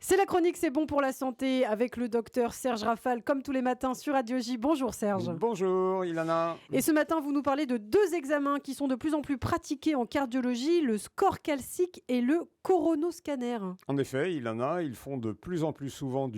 C'est la chronique, c'est bon pour la santé avec le docteur Serge Rafal, comme tous les matins sur Radio J. Bonjour Serge. Bonjour Ilana. Et ce matin, vous nous parlez de deux examens qui sont de plus en plus pratiqués en cardiologie, le score calcique et le coronoscanner. En effet, Ilana, ils font de plus en plus souvent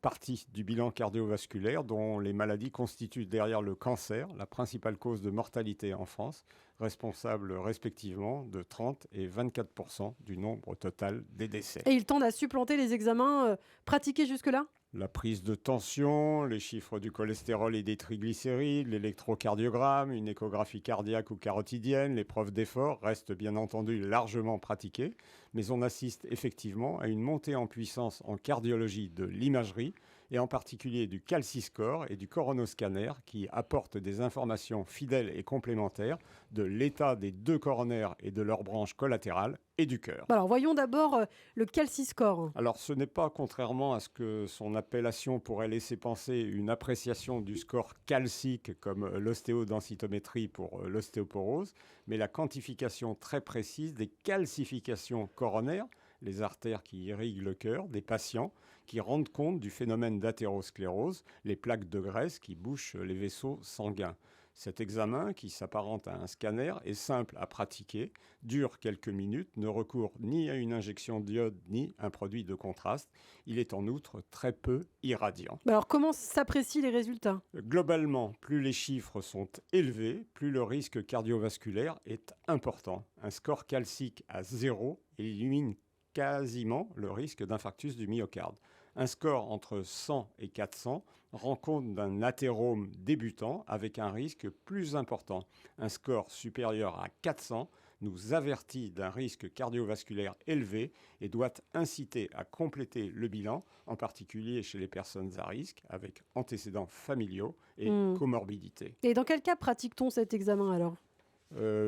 partie du bilan cardiovasculaire dont les maladies constituent derrière le cancer la principale cause de mortalité en France, responsable respectivement de 30 et 24% du nombre total des décès. Et ils tendent à supplanter les examens pratiqués jusque-là ? La prise de tension, les chiffres du cholestérol et des triglycérides, l'électrocardiogramme, une échographie cardiaque ou carotidienne, l'épreuve d'effort restent bien entendu largement pratiquées, mais on assiste effectivement à une montée en puissance en cardiologie de l'imagerie et en particulier du calciscore et du coronoscanner qui apportent des informations fidèles et complémentaires de l'état des deux coronaires et de leurs branches collatérales et du cœur. Alors voyons d'abord le calciscore. Alors ce n'est pas, contrairement à ce que son appellation pourrait laisser penser, une appréciation du score calcique comme l'ostéodensitométrie pour l'ostéoporose, mais la quantification très précise des calcifications coronaires, les artères qui irriguent le cœur, des patients qui rendent compte du phénomène d'athérosclérose, les plaques de graisse qui bouchent les vaisseaux sanguins. Cet examen, qui s'apparente à un scanner, est simple à pratiquer, dure quelques minutes, ne recourt ni à une injection d'iode ni à un produit de contraste. Il est en outre très peu irradiant. Alors comment s'apprécient les résultats ? Globalement, plus les chiffres sont élevés, plus le risque cardiovasculaire est important. Un score calcique à 0 élimine quasiment le risque d'infarctus du myocarde. Un score entre 100 et 400 rend compte d'un athérome débutant avec un risque plus important. Un score supérieur à 400 nous avertit d'un risque cardiovasculaire élevé et doit inciter à compléter le bilan, en particulier chez les personnes à risque avec antécédents familiaux et comorbidités. Et dans quel cas pratique-t-on cet examen alors ?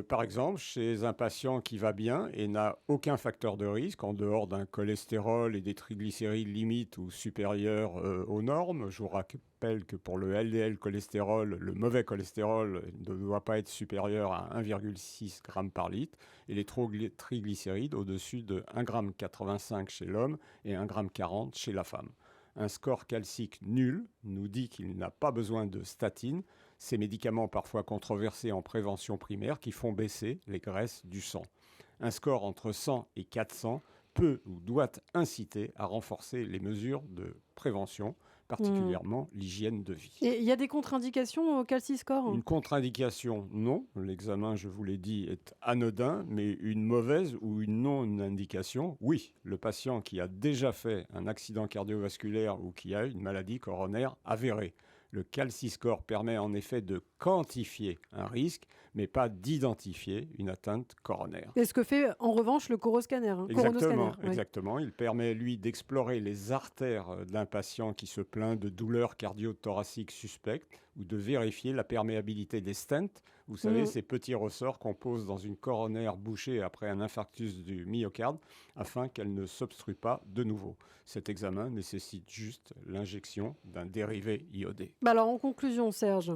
Par exemple, chez un patient qui va bien et n'a aucun facteur de risque, en dehors d'un cholestérol et des triglycérides limites ou supérieurs aux normes. Je vous rappelle que pour le LDL cholestérol, le mauvais cholestérol ne doit pas être supérieur à 1,6 g par litre et les triglycérides au-dessus de 1,85 g chez l'homme et 1,40 g chez la femme. Un score calcique nul nous dit qu'il n'a pas besoin de statine, ces médicaments parfois controversés en prévention primaire qui font baisser les graisses du sang. Un score entre 100 et 400 peut ou doit inciter à renforcer les mesures de prévention, particulièrement l'hygiène de vie. Et il y a des contre-indications au calciscore ? Une contre-indication, non. L'examen, je vous l'ai dit, est anodin, mais une mauvaise ou une non-indication, oui. Le patient qui a déjà fait un accident cardiovasculaire ou qui a une maladie coronaire avérée. Le calciscore permet en effet de quantifier un risque, mais pas d'identifier une atteinte coronaire. C'est ce que fait en revanche le coronoscanner. Exactement. Il permet, lui, d'explorer les artères d'un patient qui se plaint de douleurs cardio-thoraciques suspectes ou de vérifier la perméabilité des stents. Vous savez, ces petits ressorts qu'on pose dans une coronaire bouchée après un infarctus du myocarde afin qu'elle ne s'obstrue pas de nouveau. Cet examen nécessite juste l'injection d'un dérivé iodé. Alors, en conclusion, Serge ?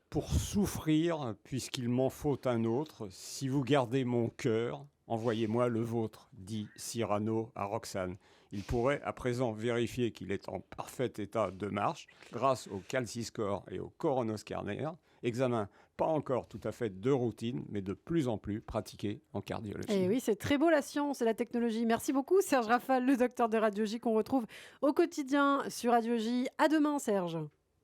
Pour souffrir, puisqu'il m'en faut un autre, si vous gardez mon cœur, envoyez-moi le vôtre, dit Cyrano à Roxane. Il pourrait à présent vérifier qu'il est en parfait état de marche grâce au calciscore et au coronoscanner, examen pas encore tout à fait de routine, mais de plus en plus pratiqué en cardiologie. Et oui, c'est très beau la science et la technologie. Merci beaucoup Serge Rafal, le docteur de Radio J qu'on retrouve au quotidien sur Radio J. À demain Serge.